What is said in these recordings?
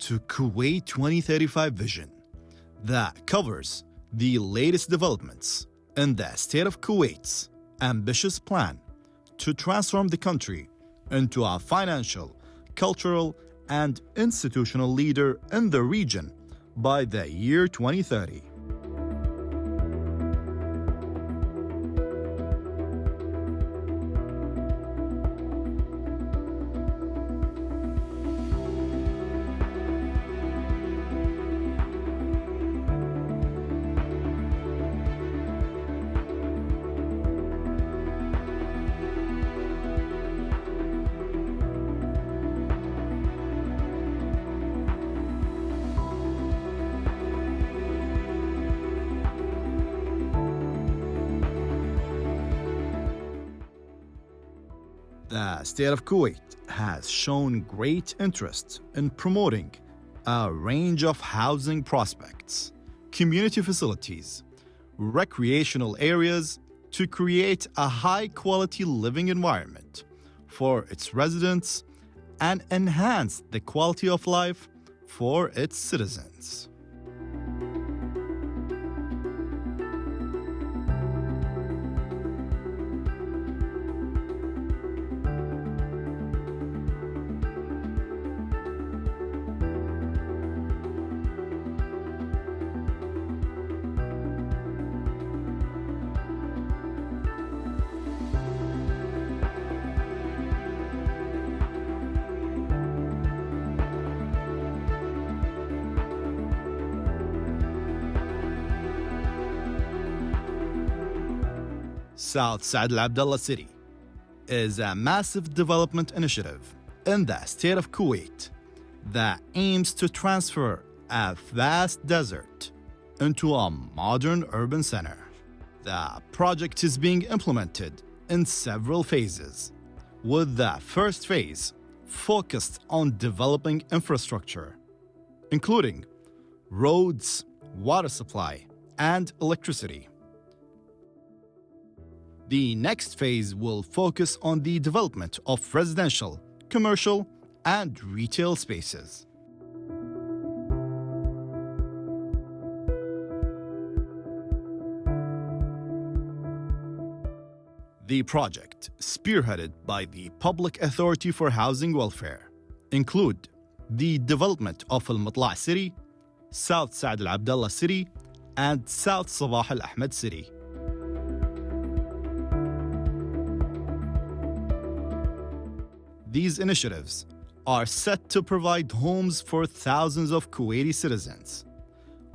to Kuwait 2035 vision that covers the latest developments in the state of Kuwait's ambitious plan to transform the country into a financial, cultural, and institutional leader in the region by the year 2030. The state of Kuwait has shown great interest in promoting a range of housing prospects, community facilities, recreational areas to create a high-quality living environment for its residents and enhance the quality of life for its citizens. South Saad Al-Abdullah City is a massive development initiative in the state of Kuwait that aims to transfer a vast desert into a modern urban center. The project is being implemented in several phases, with the first phase focused on developing infrastructure, including roads, water supply, and electricity. The next phase will focus on the development of residential, commercial, and retail spaces. The project, spearheaded by the Public Authority for Housing Welfare, include the development of Al-Matla' City, South Saad Al-Abdullah City, and South Sabah Al-Ahmed City. These initiatives are set to provide homes for thousands of Kuwaiti citizens,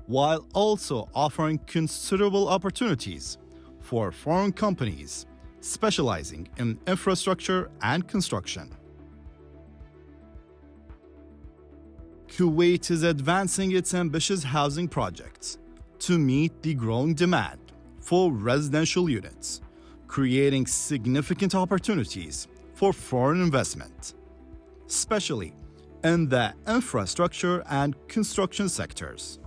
while also offering considerable opportunities for foreign companies specializing in infrastructure and construction. Kuwait is advancing its ambitious housing projects to meet the growing demand for residential units, creating significant opportunities for foreign investment, especially in the infrastructure and construction sectors.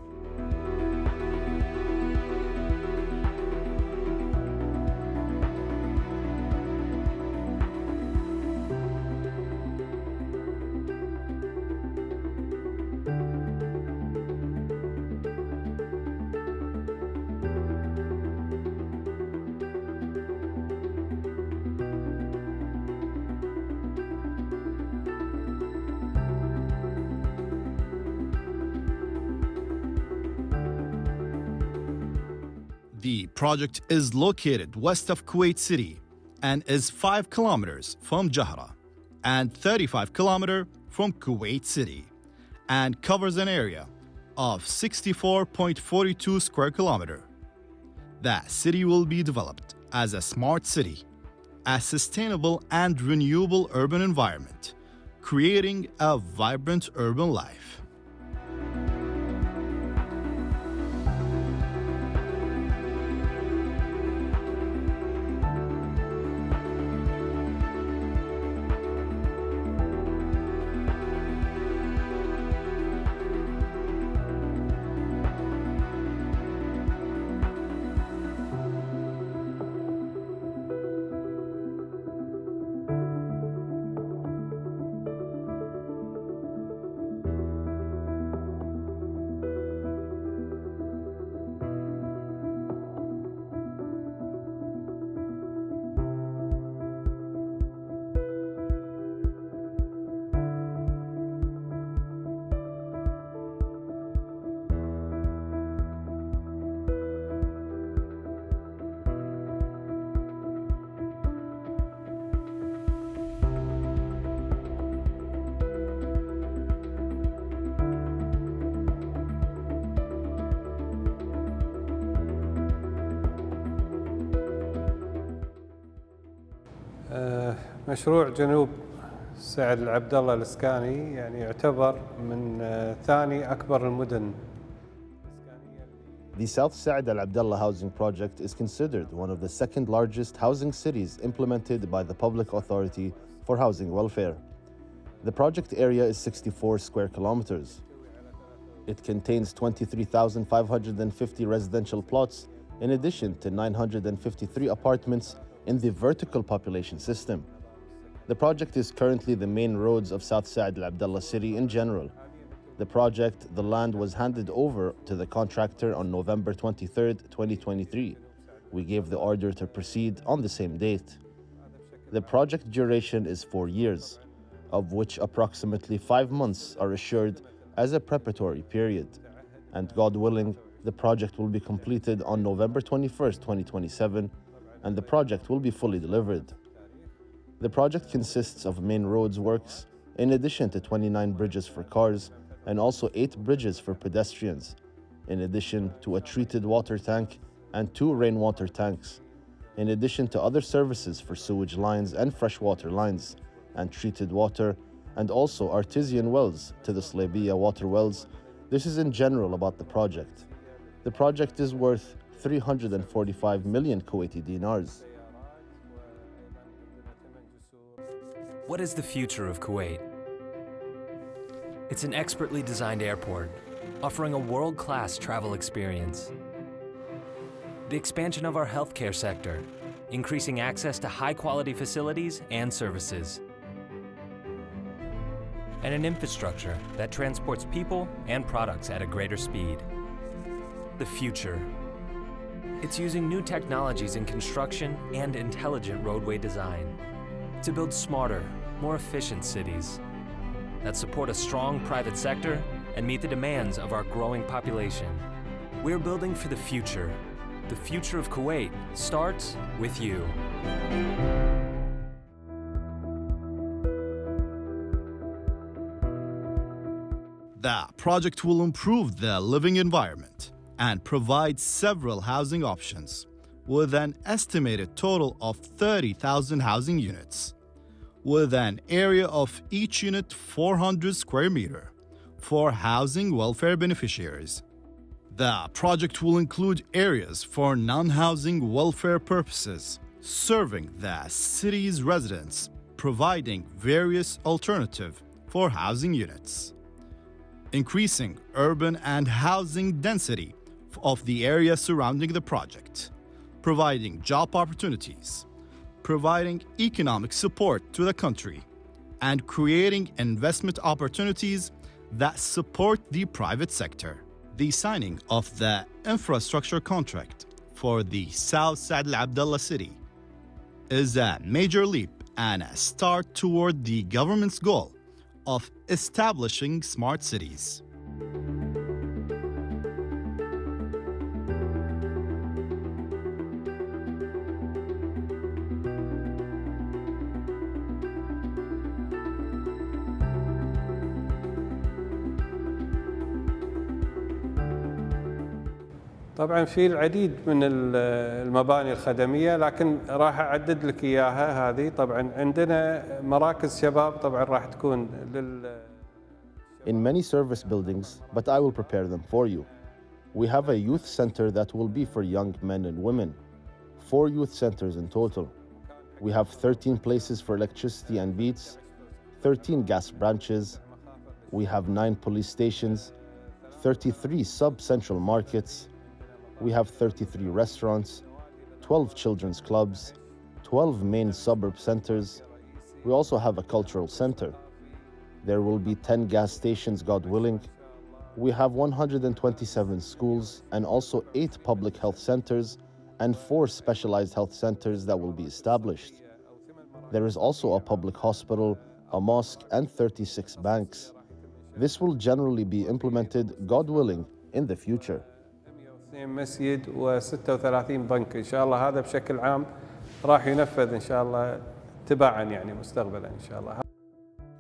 The project is located west of Kuwait City and is 5 kilometers from Al-Jahra and 35 kilometers from Kuwait City and covers an area of 64.42 square kilometers. The city will be developed as a smart city, a sustainable and renewable urban environment, creating a vibrant urban life. مشروع جنوب سعد العبد الله الإسكاني يعني يعتبر من ثاني أكبر المدن. The South Saad Al-Abdullah housing project is considered one of the second largest housing cities implemented by the Public Authority for Housing Welfare. The project area is 64 square kilometers. It contains 23,550 residential plots in addition to 953 apartments in the vertical population system. The project is currently the main roads of South Saad Al-Abdullah City in general. The land was handed over to the contractor on November 23, 2023. We gave the order to proceed on the same date. The project duration is 4 years, of which approximately 5 months are assured as a preparatory period. And God willing, the project will be completed on November 21, 2027, and the project will be fully delivered. The project consists of main roads works, in addition to 29 bridges for cars, and also 8 bridges for pedestrians, in addition to a treated water tank and 2 rainwater tanks, in addition to other services for sewage lines and freshwater lines, and treated water, and also artesian wells to the Slabiya water wells. This is in general about the project. The project is worth 345 million Kuwaiti dinars. What is the future of Kuwait? It's an expertly designed airport, offering a world-class travel experience. The expansion of our healthcare sector, increasing access to high-quality facilities and services. And an infrastructure that transports people and products at a greater speed. The future. It's using new technologies in construction and intelligent roadway design to build smarter, more efficient cities that support a strong private sector and meet the demands of our growing population. We're building for the future. The future of Kuwait starts with you. The project will improve the living environment and provide several housing options, with an estimated total of 30,000 housing units, with an area of each unit 400 square meter for housing welfare beneficiaries. The project will include areas for non-housing welfare purposes, serving the city's residents, providing various alternatives for housing units, increasing urban and housing density of the area surrounding the project, providing job opportunities, providing economic support to the country, and creating investment opportunities that support the private sector. The signing of the infrastructure contract for the South Saad Al-Abdullah City is a major leap and a start toward the government's goal of establishing smart cities. طبعا في العديد من المباني الخدمية، لكن راح أعدد لك إياها. هذه طبعا عندنا مراكز شباب طبعا راح تكون In many service buildings, but I will prepare them for you. We have a youth center that will be for young men and women. 4 youth centers in total. We have 13 places for electricity and beats, 13 gas branches. We have 9 police stations, 33 sub-central markets. We have 33 restaurants, 12 children's clubs, 12 main suburb centers. We also have a cultural center. There will be 10 gas stations, God willing. We have 127 schools and also 8 public health centers and 4 specialized health centers that will be established. There is also a public hospital, a mosque, and 36 banks. This will generally be implemented, God willing, in the future. مسجد و36 بنك إن شاء الله. هذا بشكل عام راح ينفذ إن شاء الله تباعا يعني مستقبلا إن شاء الله.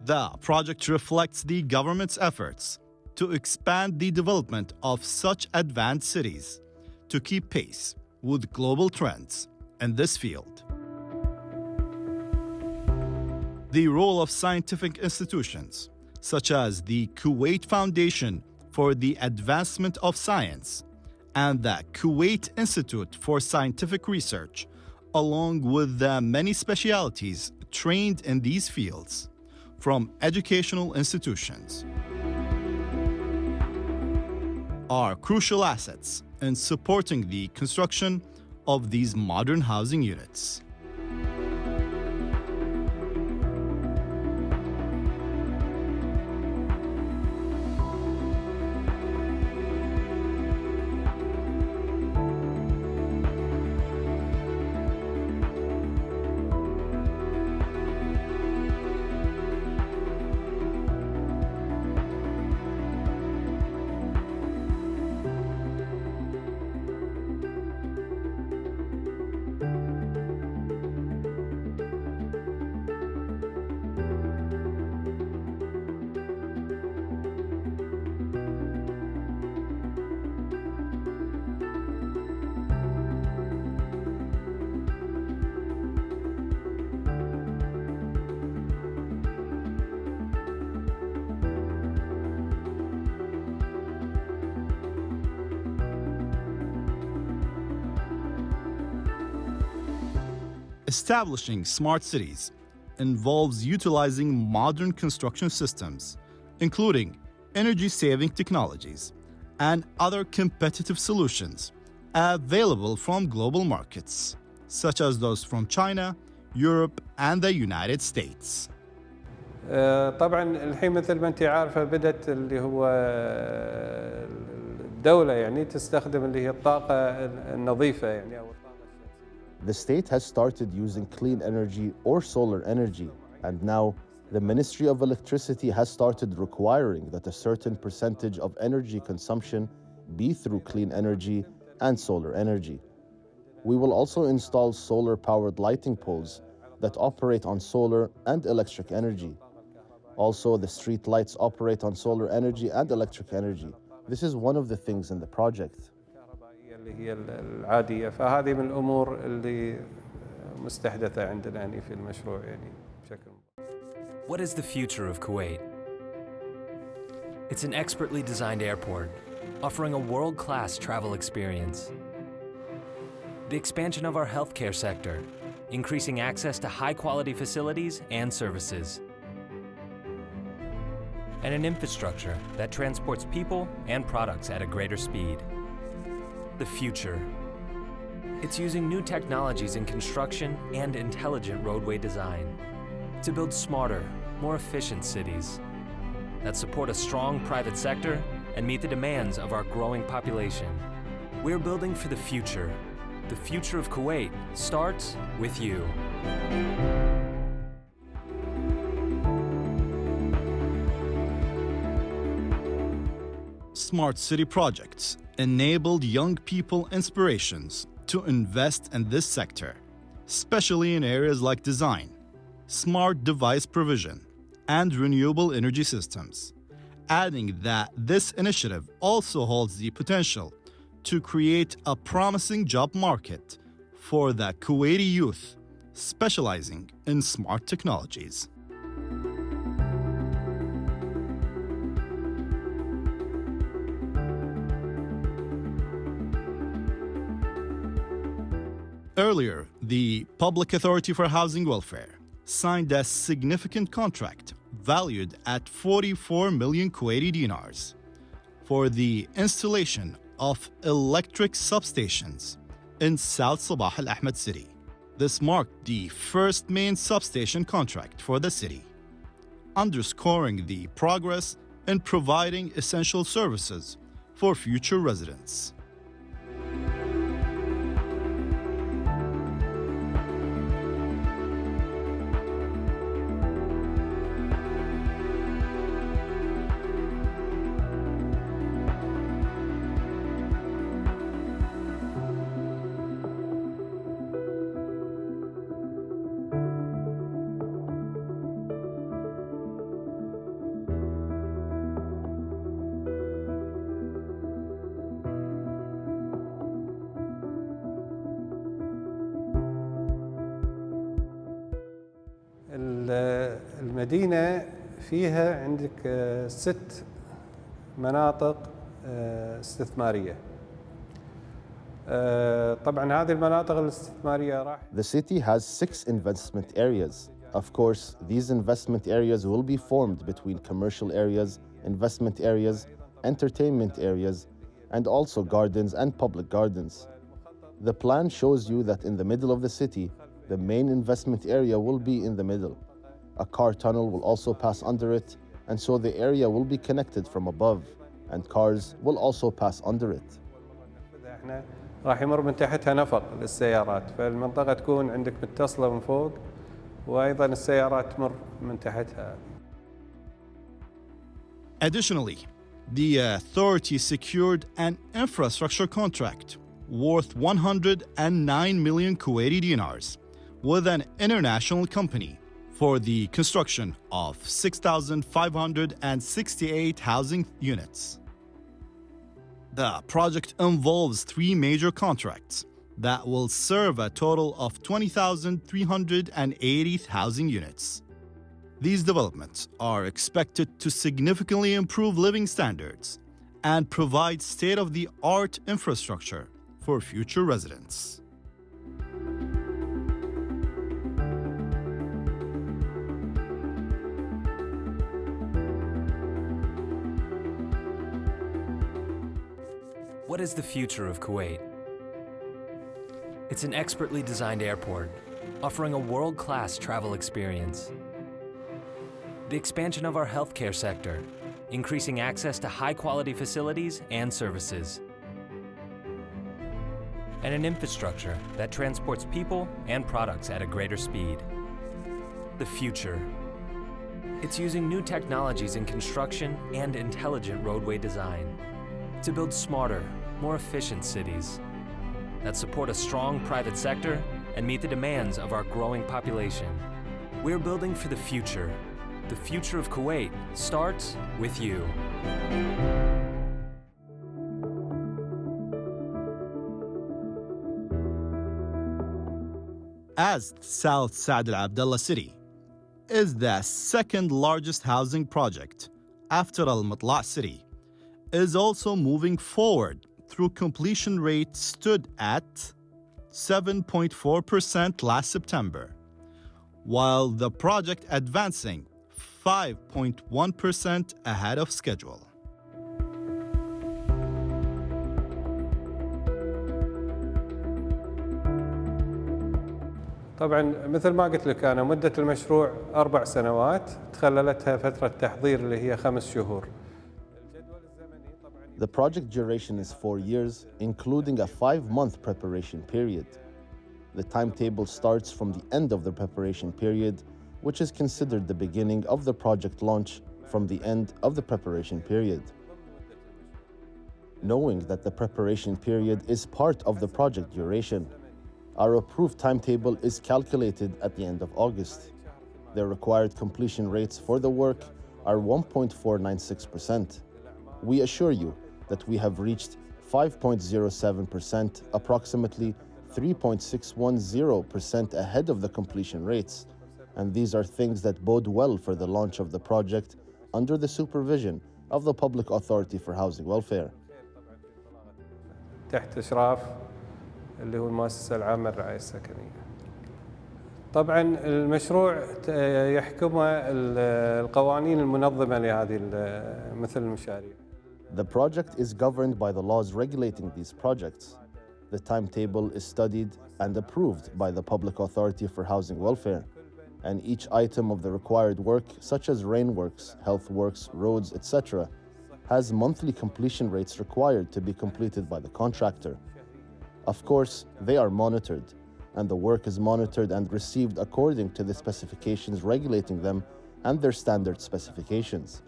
The project reflects the government's efforts to expand the development of such advanced cities to keep pace with global trends in this field. the role of scientific institutions, such as the Kuwait Foundation for the Advancement of Science and the Kuwait Institute for Scientific Research, along with the many specialities trained in these fields from educational institutions, are crucial assets in supporting the construction of these modern housing units. Establishing smart cities involves utilizing modern construction systems, including energy-saving technologies and other competitive solutions available from global markets, such as those from China, Europe, and the United States. طبعا الحين مثل ما انت عارفه بدت اللي هو الدولة يعني تستخدم اللي هي الطاقة النظيفة يعني أو The state has started using clean energy or solar energy, and now the Ministry of Electricity has started requiring that a certain percentage of energy consumption be through clean energy and solar energy. We will also install solar-powered lighting poles that operate on solar and electric energy. Also, the street lights operate on solar energy and electric energy. This is one of the things in the project. اللي هي العادية، فهذه من الأمور اللي مستحدثة عندنا يعني في المشروع يعني بشكل. What is the future of Kuwait? It's an expertly designed airport, offering a world-class travel experience. The expansion of our healthcare sector, increasing access to high-quality facilities and services. And an infrastructure that transports people and products at a greater speed. The future. It's using new technologies in construction and intelligent roadway design to build smarter, more efficient cities that support a strong private sector and meet the demands of our growing population. We're building for the future. The future of Kuwait starts with you. Smart city projects enabled young people inspirations to invest in this sector, especially in areas like design, smart device provision, and renewable energy systems, adding that this initiative also holds the potential to create a promising job market for the Kuwaiti youth specializing in smart technologies. Earlier, the Public Authority for Housing Welfare signed a significant contract valued at 44 million Kuwaiti dinars for the installation of electric substations in South Saad Al-Abdullah City. This marked the first main substation contract for the city, underscoring the progress in providing essential services for future residents. المدينة فيها عندك 6 مناطق استثمارية. طبعا هذه المناطق الاستثمارية راح. The city has 6 investment areas. Of course, these investment areas will be formed between commercial areas, investment areas, entertainment areas, and also gardens and public gardens. The plan shows you that in the middle of the city, the main investment area will be in the middle. A car tunnel will also pass under it, and so the area will be connected from above, and cars will also pass under it. احنا راح يمر من تحتها نفق للسيارات، فالمنطقة تكون عندك متصلة من فوق، وأيضا السيارات تمر من تحتها. Additionally, the authority secured an infrastructure contract worth 109 million Kuwaiti dinars with an international company for the construction of 6,568 housing units. The project involves 3 major contracts that will serve a total of 20,380 housing units. These developments are expected to significantly improve living standards and provide state-of-the-art infrastructure for future residents. What is the future of Kuwait? It's an expertly designed airport, offering a world-class travel experience. The expansion of our healthcare sector, increasing access to high-quality facilities and services. And an infrastructure that transports people and products at a greater speed. The future. It's using new technologies in construction and intelligent roadway design to build smarter, more efficient cities that support a strong private sector and meet the demands of our growing population. We're building for the future. The future of Kuwait starts with you. As South Saad Al-Abdullah City is the second largest housing project after Al-Jahra City, is also moving forward through completion rate stood at 7.4% last September, while the project advancing 5.1% ahead of schedule. طبعا مثل ما قلت لك أنا مدة المشروع 4 سنوات، تخللتها فترة تحضير اللي هي 5 شهور. The project duration is 4 years, including a 5-month preparation period. The timetable starts from the end of the preparation period, which is considered the beginning of the project launch from the end of the preparation period. Knowing that the preparation period is part of the project duration, our approved timetable is calculated at the end of August. The required completion rates for the work are 1.496%. We assure you that we have reached 5.07%, approximately 3.610% ahead of the completion rates. And these are things that bode well for the launch of the project under the supervision of the Public Authority for Housing Welfare. تحت إشراف اللي هو المؤسسة العامة للرعاية السكنية. طبعا المشروع يحكمه القوانين المنظمة لهذه مثل المشاريع. The project is governed by the laws regulating these projects. The timetable is studied and approved by the Public Authority for Housing Welfare, and each item of the required work, such as rainworks, health works, roads, etc., has monthly completion rates required to be completed by the contractor. Of course, they are monitored, and the work is monitored and received according to the specifications regulating them and their standard specifications.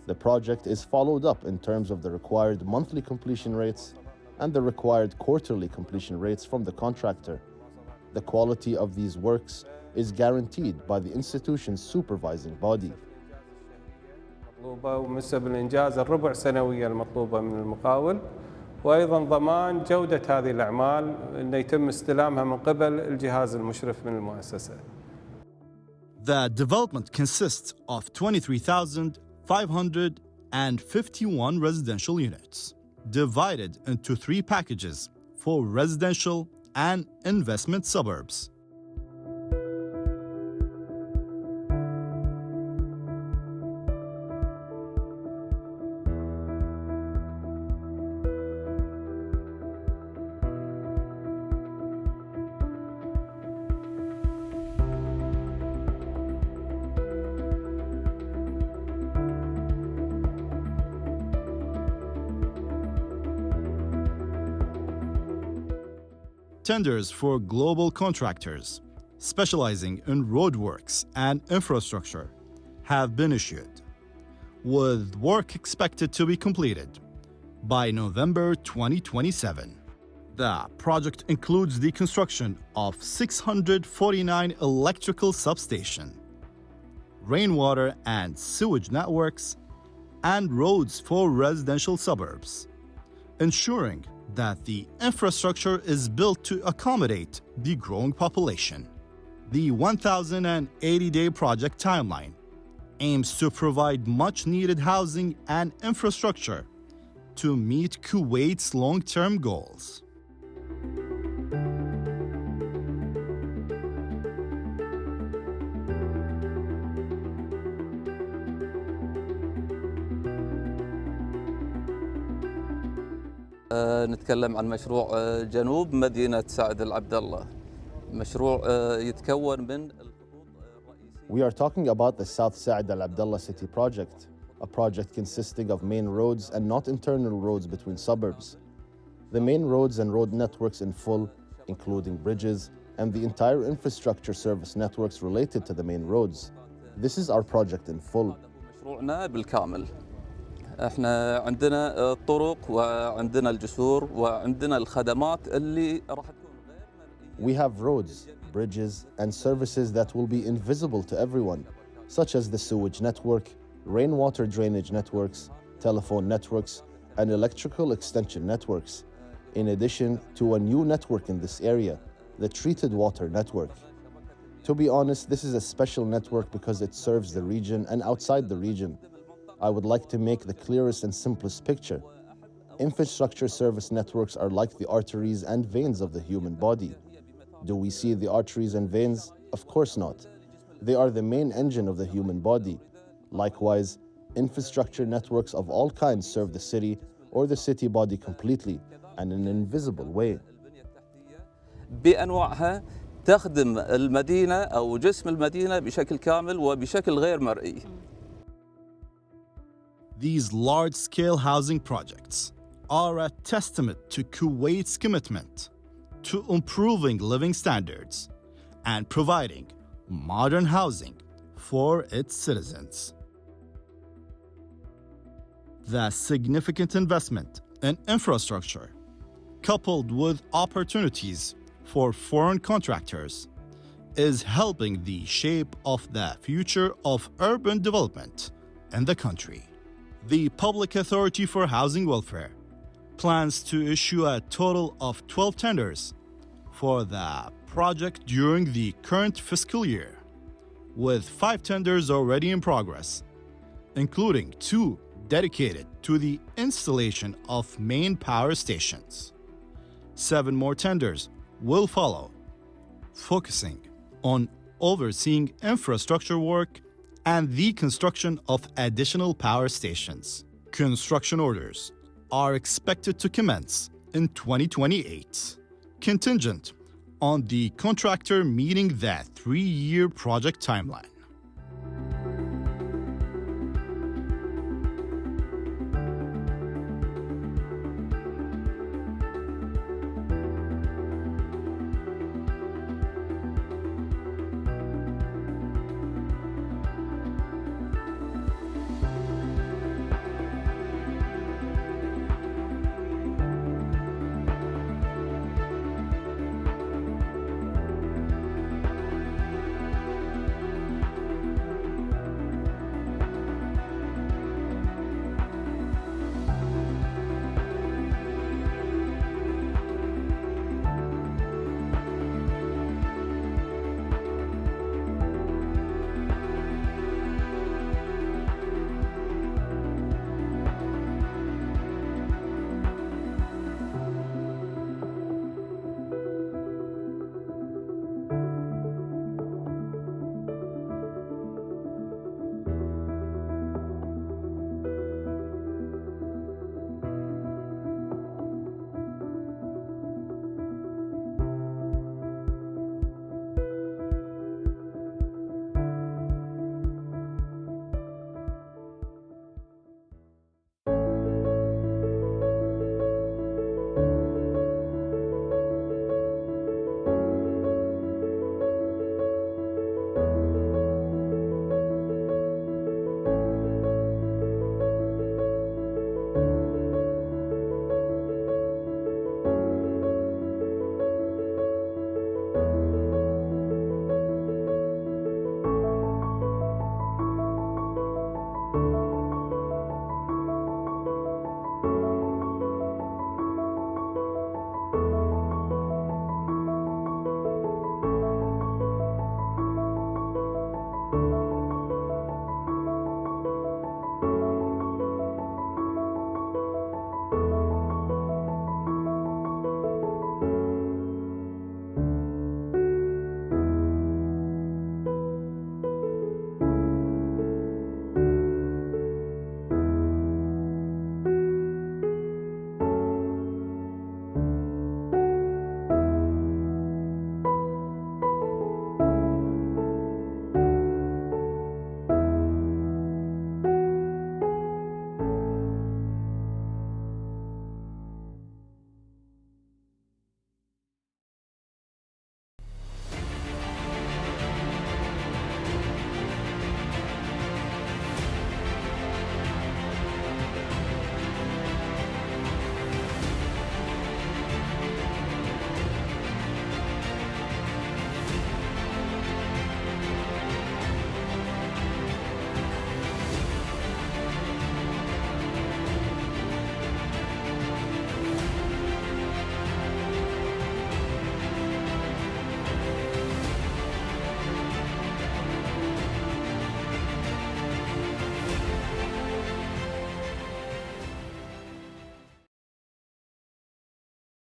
The project is followed up in terms of the required monthly completion rates and the required quarterly completion rates from the contractor. The quality of these works is guaranteed by the institution's supervising body. مطلوبة ومسبب الإنجاز الربع سنوية المطلوبة من المقاول، وأيضا ضمان جودة هذه الأعمال أن يتم استلامها من قبل الجهاز المشرف من المؤسسة. The development consists of 23,551 residential units, divided into 3 packages for residential and investment suburbs. Tenders for global contractors specializing in roadworks and infrastructure have been issued, with work expected to be completed by November 2027. The project includes the construction of 649 electrical substations, rainwater and sewage networks, and roads for residential suburbs, ensuring that the infrastructure is built to accommodate the growing population. The 1,080-day project timeline aims to provide much-needed housing and infrastructure to meet Kuwait's long-term goals. نتكلم عن مشروع جنوب مدينة سعد العبد الله. مشروع يتكون من We are talking about the South Saad Al-Abdullah City project, a project consisting of main roads and not internal roads between suburbs. The main roads and road networks in full, including bridges, and the entire infrastructure service networks related to the main roads. This is our project in full. مشروعنا بالكامل. احنا عندنا الطرق وعندنا الجسور وعندنا الخدمات اللي راح تكون غير مرئية. We have roads, bridges, and services that will be invisible to everyone, such as the sewage network, rainwater drainage networks, telephone networks, and electrical extension networks, in addition to a new network in this area, the treated water network. To be honest, this is a special network because it serves the region and outside the region. I would like to make the clearest and simplest picture. Infrastructure service networks are like the arteries and veins of the human body. Do we see the arteries and veins? Of course not. They are the main engine of the human body. Likewise, infrastructure networks of all kinds serve the city or the city body completely and in an invisible way. بأنواعها تخدم المدينة أو جسم المدينة بشكل كامل وبشكل غير مرئي. These large-scale housing projects are a testament to Kuwait's commitment to improving living standards and providing modern housing for its citizens. The significant investment in infrastructure, coupled with opportunities for foreign contractors, is helping the shape of the future of urban development in the country. The Public Authority for Housing Welfare plans to issue a total of 12 tenders for the project during the current fiscal year, with 5 tenders already in progress, including 2 dedicated to the installation of main power stations. 7 more tenders will follow, focusing on overseeing infrastructure work and the construction of additional power stations. Construction orders are expected to commence in 2028, contingent on the contractor meeting that 3-year project timeline.